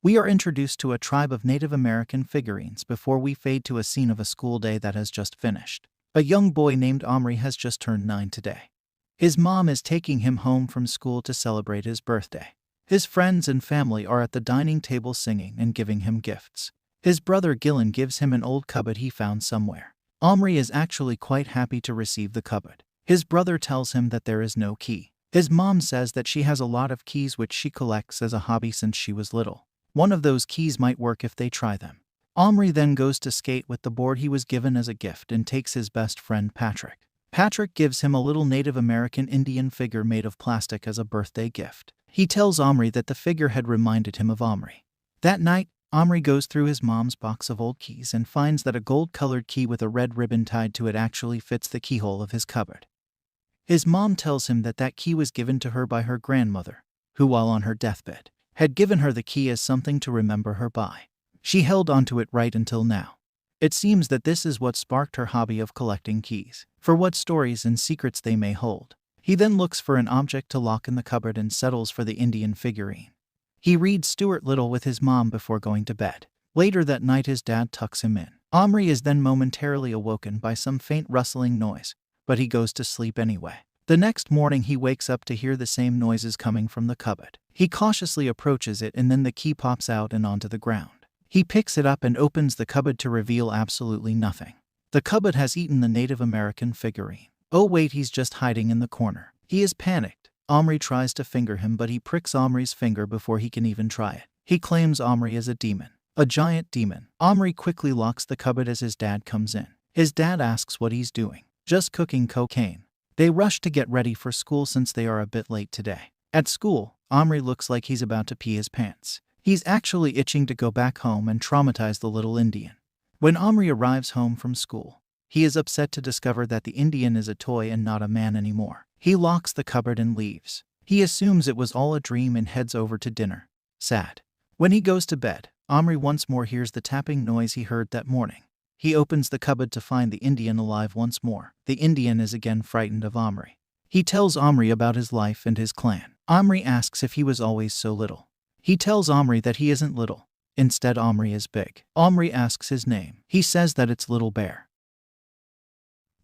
We are introduced to a tribe of Native American figurines before we fade to a scene of a school day that has just finished. A young boy named Omri has just turned 9 today. His mom is taking him home from school to celebrate his birthday. His friends and family are at the dining table singing and giving him gifts. His brother Gillen gives him an old cupboard he found somewhere. Omri is actually quite happy to receive the cupboard. His brother tells him that there is no key. His mom says that she has a lot of keys which she collects as a hobby since she was little. One of those keys might work if they try them. Omri then goes to skate with the board he was given as a gift and takes his best friend Patrick. Patrick gives him a little Native American Indian figure made of plastic as a birthday gift. He tells Omri that the figure had reminded him of Omri. That night, Omri goes through his mom's box of old keys and finds that a gold-colored key with a red ribbon tied to it actually fits the keyhole of his cupboard. His mom tells him that that key was given to her by her grandmother, who, while on her deathbed, had given her the key as something to remember her by. She held onto it right until now. It seems that this is what sparked her hobby of collecting keys, for what stories and secrets they may hold. He then looks for an object to lock in the cupboard and settles for the Indian figurine. He reads Stuart Little with his mom before going to bed. Later that night his dad tucks him in. Omri is then momentarily awoken by some faint rustling noise, but he goes to sleep anyway. The next morning he wakes up to hear the same noises coming from the cupboard. He cautiously approaches it and then the key pops out and onto the ground. He picks it up and opens the cupboard to reveal absolutely nothing. The cupboard has eaten the Native American figurine. Oh wait, he's just hiding in the corner. He is panicked. Omri tries to finger him but he pricks Omri's finger before he can even try it. He claims Omri is a demon. A giant demon. Omri quickly locks the cupboard as his dad comes in. His dad asks what he's doing. Just cooking cocaine. They rush to get ready for school since they are a bit late today. At school, Omri looks like he's about to pee his pants. He's actually itching to go back home and traumatize the little Indian. When Omri arrives home from school, he is upset to discover that the Indian is a toy and not a man anymore. He locks the cupboard and leaves. He assumes it was all a dream and heads over to dinner. Sad. When he goes to bed, Omri once more hears the tapping noise he heard that morning. He opens the cupboard to find the Indian alive once more. The Indian is again frightened of Omri. He tells Omri about his life and his clan. Omri asks if he was always so little. He tells Omri that he isn't little. Instead, Omri is big. Omri asks his name. He says that it's Little Bear.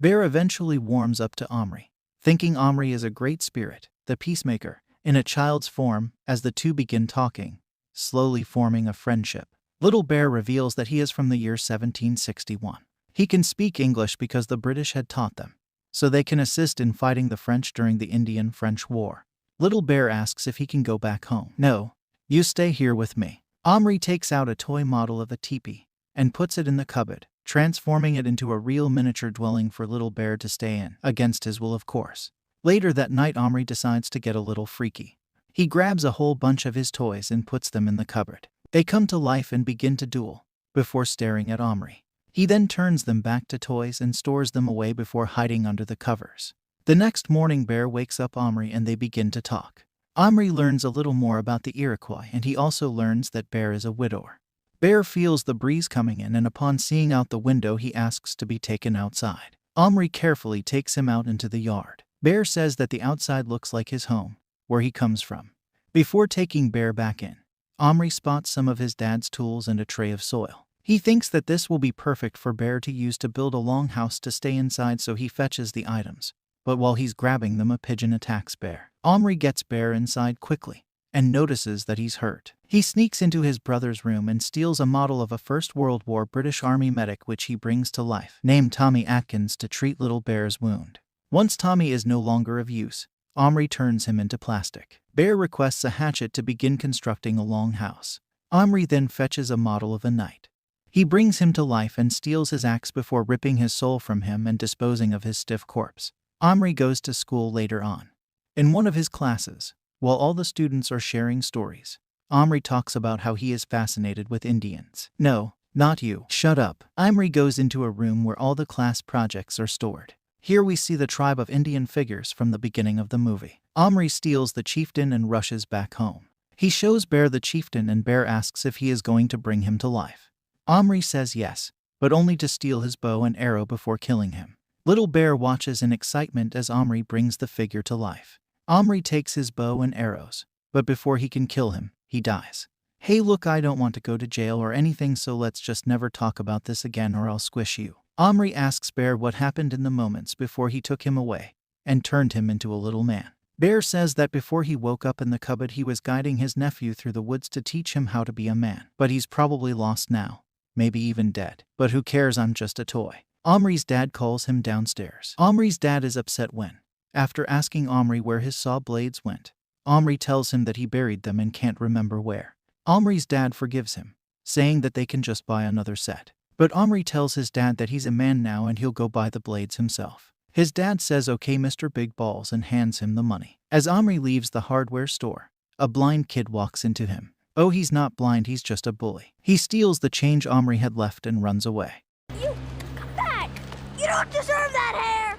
Bear eventually warms up to Omri, thinking Omri is a great spirit, the peacemaker, in a child's form, as the two begin talking, slowly forming a friendship. Little Bear reveals that he is from the year 1761. He can speak English because the British had taught them, so they can assist in fighting the French during the Indian-French War. Little Bear asks if he can go back home. No, you stay here with me. Omri takes out a toy model of a teepee and puts it in the cupboard, transforming it into a real miniature dwelling for Little Bear to stay in, against his will of course. Later that night Omri decides to get a little freaky. He grabs a whole bunch of his toys and puts them in the cupboard. They come to life and begin to duel, before staring at Omri. He then turns them back to toys and stores them away before hiding under the covers. The next morning Bear wakes up Omri and they begin to talk. Omri learns a little more about the Iroquois and he also learns that Bear is a widower. Bear feels the breeze coming in and upon seeing out the window he asks to be taken outside. Omri carefully takes him out into the yard. Bear says that the outside looks like his home, where he comes from. Before taking Bear back in, Omri spots some of his dad's tools and a tray of soil. He thinks that this will be perfect for Bear to use to build a long house to stay inside, so he fetches the items. But while he's grabbing them, a pigeon attacks Bear. Omri gets Bear inside quickly and notices that he's hurt. He sneaks into his brother's room and steals a model of a First World War British Army medic which he brings to life, named Tommy Atkins, to treat Little Bear's wound. Once Tommy is no longer of use, Omri turns him into plastic. Bear requests a hatchet to begin constructing a long house. Omri then fetches a model of a knight. He brings him to life and steals his axe before ripping his soul from him and disposing of his stiff corpse. Omri goes to school later on. In one of his classes, while all the students are sharing stories, Omri talks about how he is fascinated with Indians. No, not you. Shut up. Omri goes into a room where all the class projects are stored. Here we see the tribe of Indian figures from the beginning of the movie. Omri steals the chieftain and rushes back home. He shows Bear the chieftain and Bear asks if he is going to bring him to life. Omri says yes, but only to steal his bow and arrow before killing him. Little Bear watches in excitement as Omri brings the figure to life. Omri takes his bow and arrows, but before he can kill him, he dies. "Hey look, I don't want to go to jail or anything, so let's just never talk about this again or I'll squish you." Omri asks Bear what happened in the moments before he took him away and turned him into a little man. Bear says that before he woke up in the cupboard he was guiding his nephew through the woods to teach him how to be a man. But he's probably lost now, maybe even dead. But who cares, I'm just a toy. Omri's dad calls him downstairs. Omri's dad is upset when, after asking Omri where his saw blades went, Omri tells him that he buried them and can't remember where. Omri's dad forgives him, saying that they can just buy another set. But Omri tells his dad that he's a man now and he'll go buy the blades himself. His dad says okay Mr. Big Balls and hands him the money. As Omri leaves the hardware store, a blind kid walks into him. Oh, he's not blind, he's just a bully. He steals the change Omri had left and runs away. You come back! You don't deserve that hair!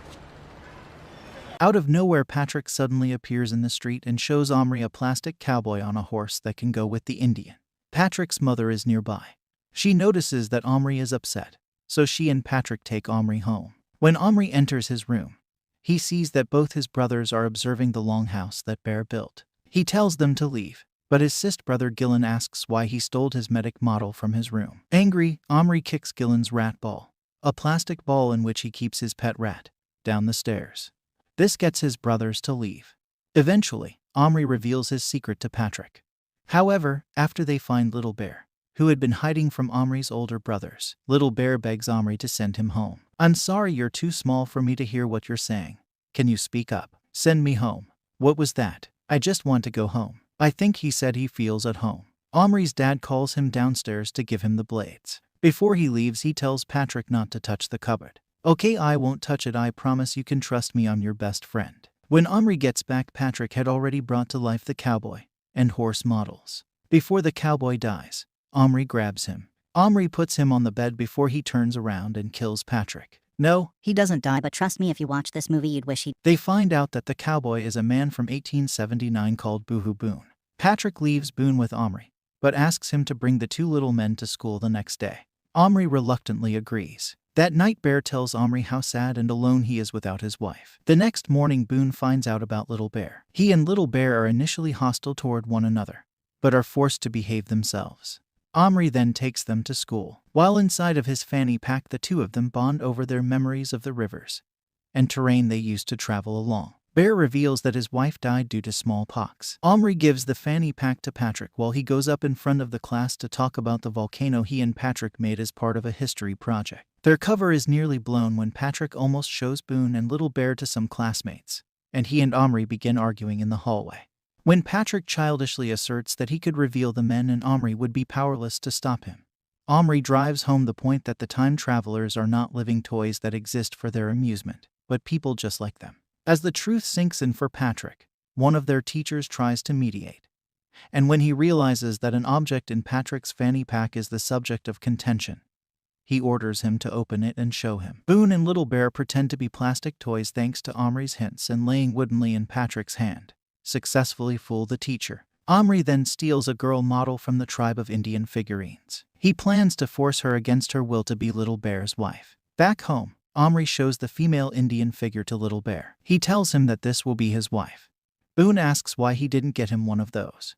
Out of nowhere, Patrick suddenly appears in the street and shows Omri a plastic cowboy on a horse that can go with the Indian. Patrick's mother is nearby. She notices that Omri is upset, so she and Patrick take Omri home. When Omri enters his room, he sees that both his brothers are observing the longhouse that Bear built. He tells them to leave, but his sister brother Gillen asks why he stole his medic model from his room. Angry, Omri kicks Gillen's rat ball, a plastic ball in which he keeps his pet rat, down the stairs. This gets his brothers to leave. Eventually, Omri reveals his secret to Patrick. However, after they find Little Bear, who had been hiding from Omri's older brothers, Little Bear begs Omri to send him home. "I'm sorry, you're too small for me to hear what you're saying. Can you speak up? Send me home." "What was that? I just want to go home." I think he said he feels at home. Omri's dad calls him downstairs to give him the blades. Before he leaves, he tells Patrick not to touch the cupboard. "Okay, I won't touch it, I promise, you can trust me, I'm your best friend." When Omri gets back, Patrick had already brought to life the cowboy and horse models. Before the cowboy dies, Omri grabs him. Omri puts him on the bed before he turns around and kills Patrick. No, He doesn't die, but trust me, if you watch this movie you'd wish he... they find out that the cowboy is a man from 1879 called Boohoo Boone. Patrick leaves Boone with Omri, but asks him to bring the two little men to school the next day. Omri reluctantly agrees. That night, Bear tells Omri how sad and alone he is without his wife. The next morning, Boone finds out about Little Bear. He and Little Bear are initially hostile toward one another, but are forced to behave themselves. Omri then takes them to school. While inside of his fanny pack, the two of them bond over their memories of the rivers and terrain they used to travel along. Bear reveals that his wife died due to smallpox. Omri gives the fanny pack to Patrick while he goes up in front of the class to talk about the volcano he and Patrick made as part of a history project. Their cover is nearly blown when Patrick almost shows Boone and Little Bear to some classmates, and he and Omri begin arguing in the hallway. When Patrick childishly asserts that he could reveal the men and Omri would be powerless to stop him, Omri drives home the point that the time travelers are not living toys that exist for their amusement, but people just like them. As the truth sinks in for Patrick, one of their teachers tries to mediate, and when he realizes that an object in Patrick's fanny pack is the subject of contention, he orders him to open it and show him. Boone and Little Bear pretend to be plastic toys thanks to Omri's hints, and laying woodenly in Patrick's hand, successfully fool the teacher. Omri then steals a girl model from the tribe of Indian figurines. He plans to force her against her will to be Little Bear's wife. Back home, Omri shows the female Indian figure to Little Bear. He tells him that this will be his wife. Boone asks why he didn't get him one of those.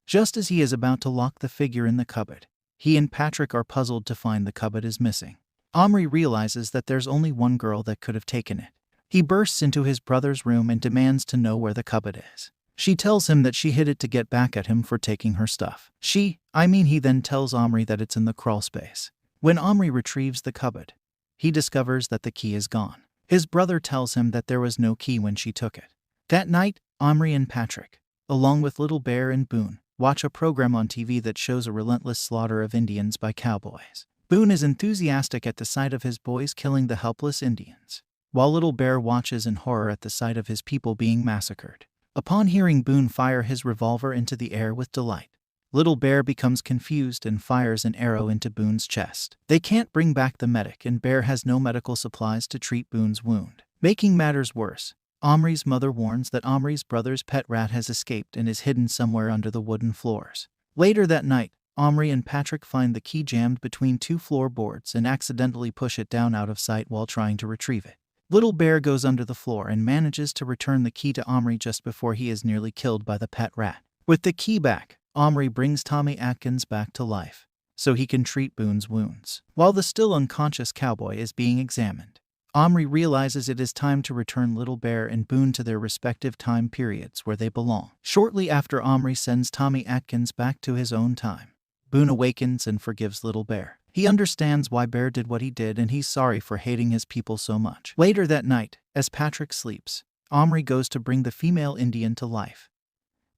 Just as he is about to lock the figure in the cupboard, he and Patrick are puzzled to find the cupboard is missing. Omri realizes that there's only one girl that could have taken it. He bursts into his brother's room and demands to know where the cupboard is. She tells him that she hid it to get back at him for taking her stuff. He then tells Omri that it's in the crawl space. When Omri retrieves the cupboard, he discovers that the key is gone. His brother tells him that there was no key when she took it. That night, Omri and Patrick, along with Little Bear and Boone, watch a program on TV that shows a relentless slaughter of Indians by cowboys. Boone is enthusiastic at the sight of his boys killing the helpless Indians, while Little Bear watches in horror at the sight of his people being massacred. Upon hearing Boone fire his revolver into the air with delight, Little Bear becomes confused and fires an arrow into Boone's chest. They can't bring back the medic, and Bear has no medical supplies to treat Boone's wound. Making matters worse, Omri's mother warns that Omri's brother's pet rat has escaped and is hidden somewhere under the wooden floors. Later that night, Omri and Patrick find the key jammed between two floorboards and accidentally push it down out of sight while trying to retrieve it. Little Bear goes under the floor and manages to return the key to Omri just before he is nearly killed by the pet rat. With the key back, Omri brings Tommy Atkins back to life so he can treat Boone's wounds. While the still unconscious cowboy is being examined, Omri realizes it is time to return Little Bear and Boone to their respective time periods where they belong. Shortly after Omri sends Tommy Atkins back to his own time, Boone awakens and forgives Little Bear. He understands why Bear did what he did and he's sorry for hating his people so much. Later that night, as Patrick sleeps, Omri goes to bring the female Indian to life.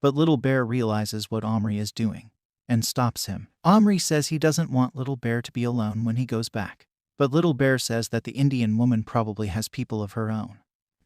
But Little Bear realizes what Omri is doing and stops him. Omri says he doesn't want Little Bear to be alone when he goes back. But Little Bear says that the Indian woman probably has people of her own,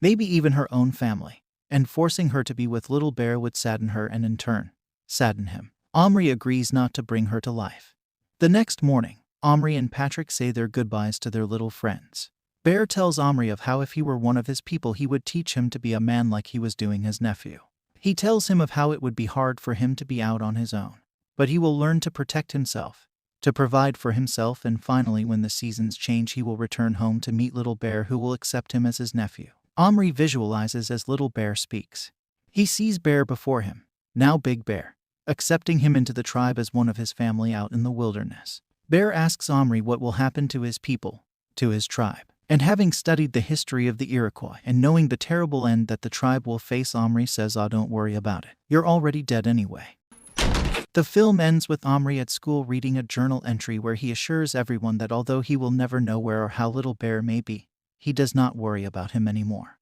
maybe even her own family, and forcing her to be with Little Bear would sadden her and in turn, sadden him. Omri agrees not to bring her to life. The next morning, Omri and Patrick say their goodbyes to their little friends. Bear tells Omri of how if he were one of his people he would teach him to be a man like he was doing his nephew. He tells him of how it would be hard for him to be out on his own, but he will learn to protect himself, to provide for himself, and finally when the seasons change he will return home to meet Little Bear who will accept him as his nephew. Omri visualizes as Little Bear speaks. He sees Bear before him, now Big Bear, accepting him into the tribe as one of his family out in the wilderness. Bear asks Omri what will happen to his people, to his tribe. And having studied the history of the Iroquois and knowing the terrible end that the tribe will face, Omri says, "Oh, don't worry about it. You're already dead anyway." The film ends with Omri at school reading a journal entry where he assures everyone that although he will never know where or how Little Bear may be, he does not worry about him anymore.